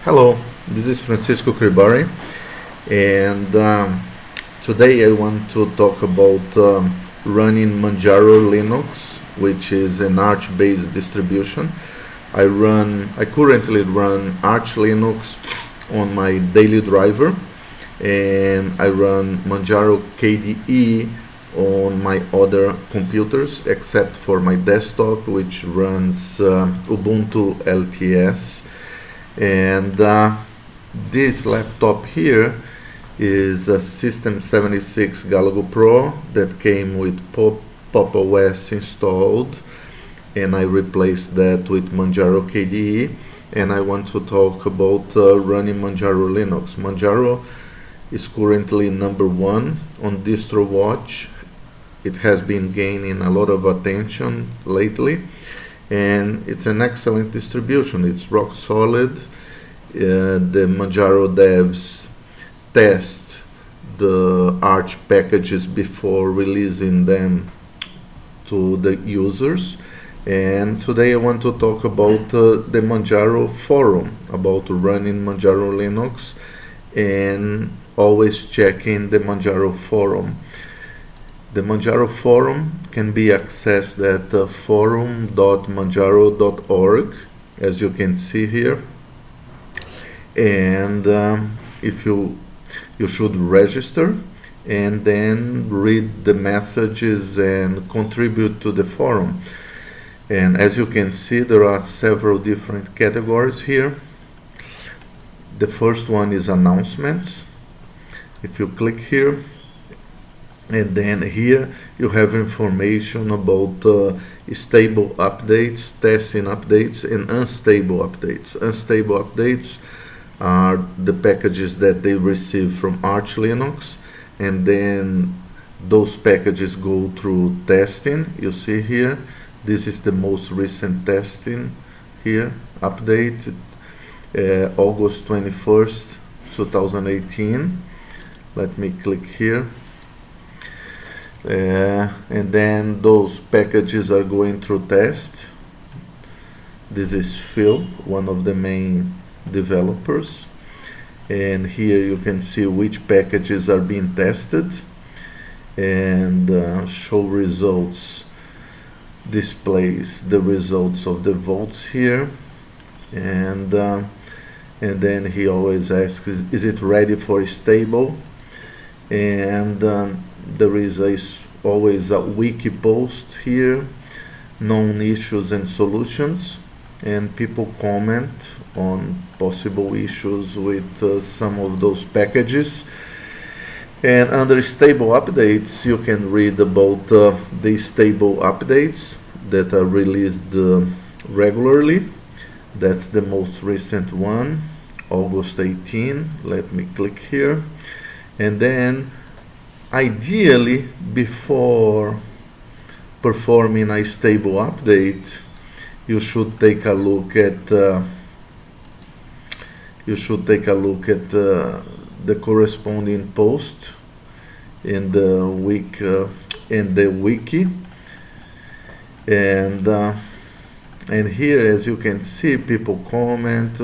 Hello, this is Francisco Cribari, and today I want to talk about running Manjaro Linux, which is an Arch-based distribution. I currently run Arch Linux on my daily driver, and I run Manjaro KDE on my other computers, except for my desktop, which runs Ubuntu LTS. And this laptop here is a System 76 Galago Pro that came with Pop OS installed, and I replaced that with Manjaro KDE. And I want to talk about running Manjaro Linux. Manjaro is currently #1 on DistroWatch. It has been gaining a lot of attention lately, and it's an excellent distribution. It's rock solid. The Manjaro devs test the Arch packages before releasing them to the users. And today I want to talk about the Manjaro Forum, about running Manjaro Linux, and always checking the Manjaro Forum. The Manjaro Forum can be accessed at forum.manjaro.org, as you can see here. And if you should register and then read the messages and contribute to the forum. And as you can see, there are several different categories here. The first one is announcements. If you click here, and then here you have information about stable updates, testing updates, and unstable updates. Unstable updates are the packages that they receive from Arch Linux, and then those packages go through testing. You see here, this is the most recent testing here, update August 21st, 2018. Let me click here. And then those packages are going through test. This is Phil, one of the main developers, and here you can see which packages are being tested, and show results displays the results of the votes here, and then he always asks, is it ready for stable? And there is always a wiki post here, known issues and solutions, and people comment on possible issues with some of those packages. And under stable updates, you can read about the stable updates that are released regularly. That's the most recent one, August 18. Let me click here. And then ideally, before performing a stable update, you should take a look at the corresponding post in the wiki, and here, as you can see, people comment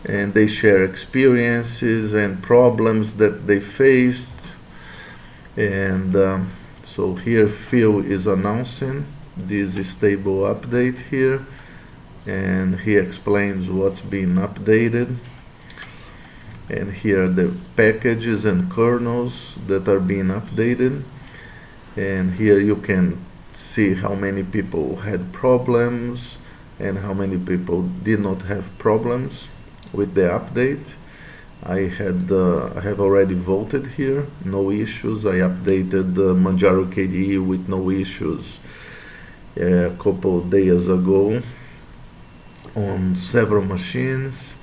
and they share experiences and problems that they faced. And so here Phil is announcing this stable update here, and he explains what's being updated. And here are the packages and kernels that are being updated, and here you can see how many people had problems and how many people did not have problems with the update. I have already voted here, no issues. I updated the Manjaro KDE with no issues a couple of days ago on several machines.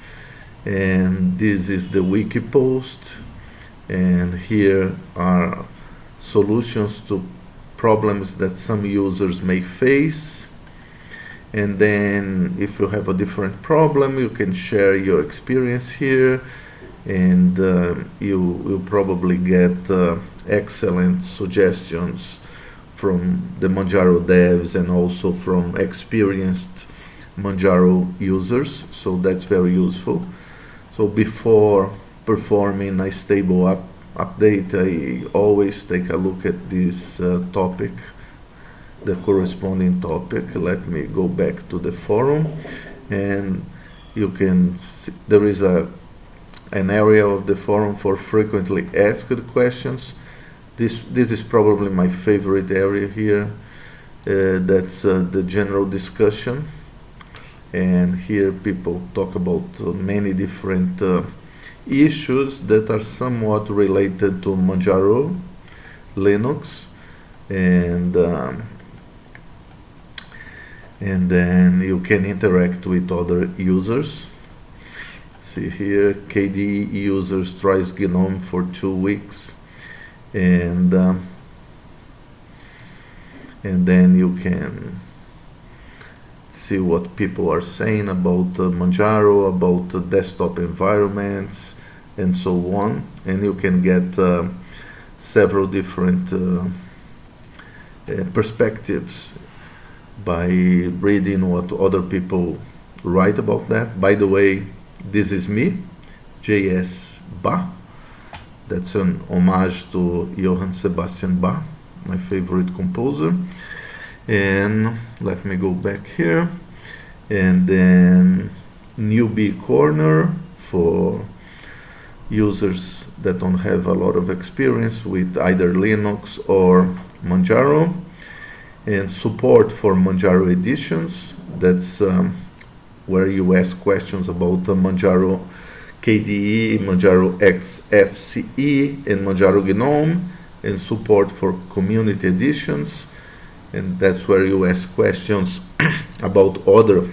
And this is the wiki post, and here are solutions to problems that some users may face. And then if you have a different problem, you can share your experience here, and you will probably get excellent suggestions from the Manjaro devs and also from experienced Manjaro users, so that's very useful. So before performing a stable update, I always take a look at this topic, the corresponding topic. Let me go back to the forum, and you can see there is an area of the forum for frequently asked questions. This is probably my favorite area here. That's the general discussion, and here people talk about many different issues that are somewhat related to Manjaro Linux, and then you can interact with other users. See here, KDE users tries GNOME for 2 weeks, and then you can see what people are saying about Manjaro, about desktop environments, and so on. And you can get several different perspectives by reading what other people write about that. By the way, this is me, J.S. Bach. That's an homage to Johann Sebastian Bach, my favorite composer. And let me go back here, and then newbie corner for users that don't have a lot of experience with either Linux or Manjaro, and support for Manjaro editions. That's where you ask questions about Manjaro KDE, Manjaro XFCE, and Manjaro GNOME, and support for community editions. And that's where you ask questions about other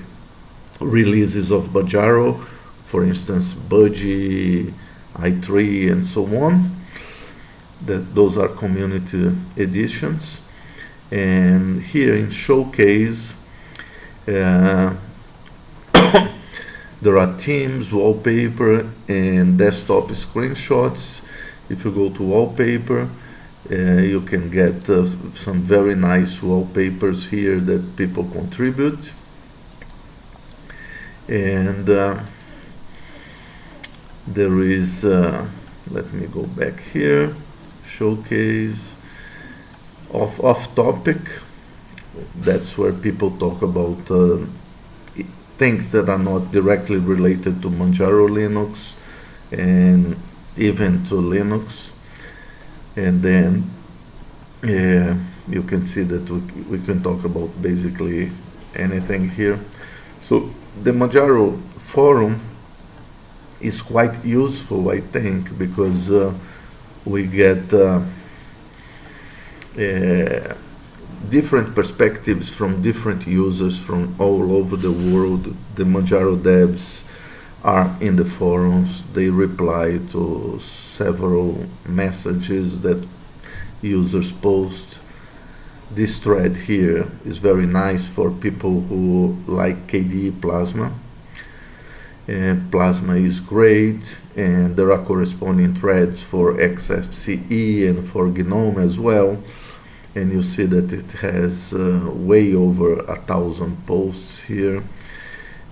releases of Manjaro, for instance, Budgie, i3, and so on. Those are community editions. And here in Showcase, there are themes, wallpaper, and desktop screenshots. If you go to wallpaper, you can get some very nice wallpapers here that people contribute. And there is, let me go back here, Showcase, off topic. That's where people talk about things that are not directly related to Manjaro Linux and even to Linux. And then you can see that we can talk about basically anything here. So the Manjaro Forum is quite useful, I think, because we get different perspectives from different users from all over the world. The Manjaro devs are in the forums. They reply to several messages that users post. This thread here is very nice for people who like KDE Plasma. Plasma is great, and there are corresponding threads for XFCE and for GNOME as well. And you see that it has way over 1,000 posts here.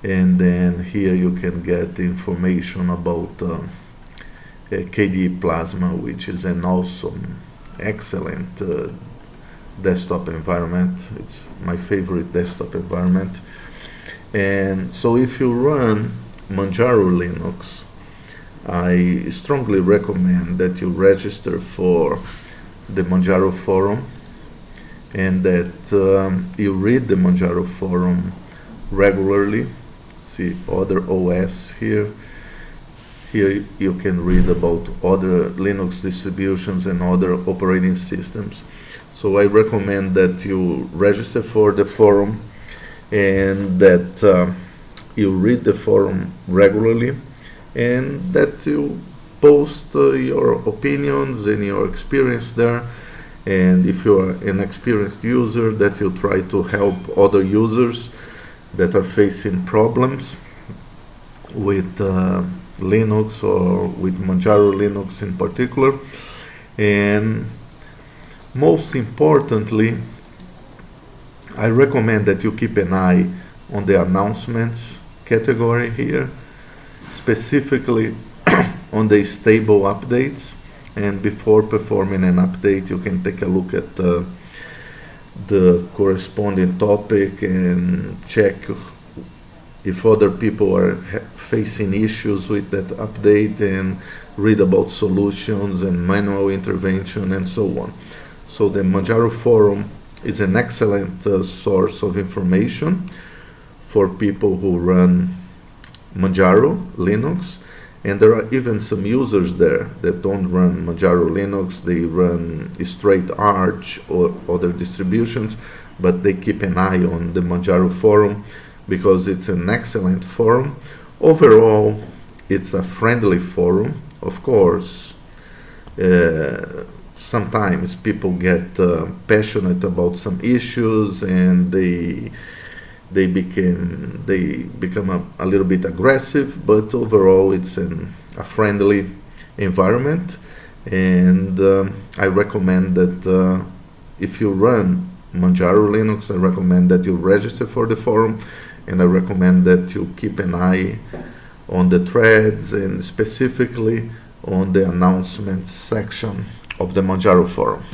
And then here you can get information about KDE Plasma, which is an awesome, excellent desktop environment. It's my favorite desktop environment. And so if you run Manjaro Linux, I strongly recommend that you register for the Manjaro Forum, and that you read the Manjaro Forum regularly. See other OS here. Here you can read about other Linux distributions and other operating systems. So I recommend that you register for the forum, and that you read the forum regularly, and that you post your opinions and your experience there. And if you're an experienced user, that you try to help other users that are facing problems with Linux or with Manjaro Linux in particular. And most importantly, I recommend that you keep an eye on the announcements category here, specifically on the stable updates. And before performing an update, you can take a look at the corresponding topic and check if other people are facing issues with that update, and read about solutions and manual intervention and so on. So the Manjaro Forum is an excellent source of information for people who run Manjaro Linux, and there are even some users there that don't run Manjaro Linux. They run straight Arch or other distributions, but they keep an eye on the Manjaro Forum because it's an excellent forum. Overall, it's a friendly forum. Of course, sometimes people get passionate about some issues, and they become a little bit aggressive, but overall it's a friendly environment. And I recommend that if you run Manjaro Linux, I recommend that you register for the forum, and I recommend that you keep an eye on the threads and specifically on the announcements section of the Manjaro Forum.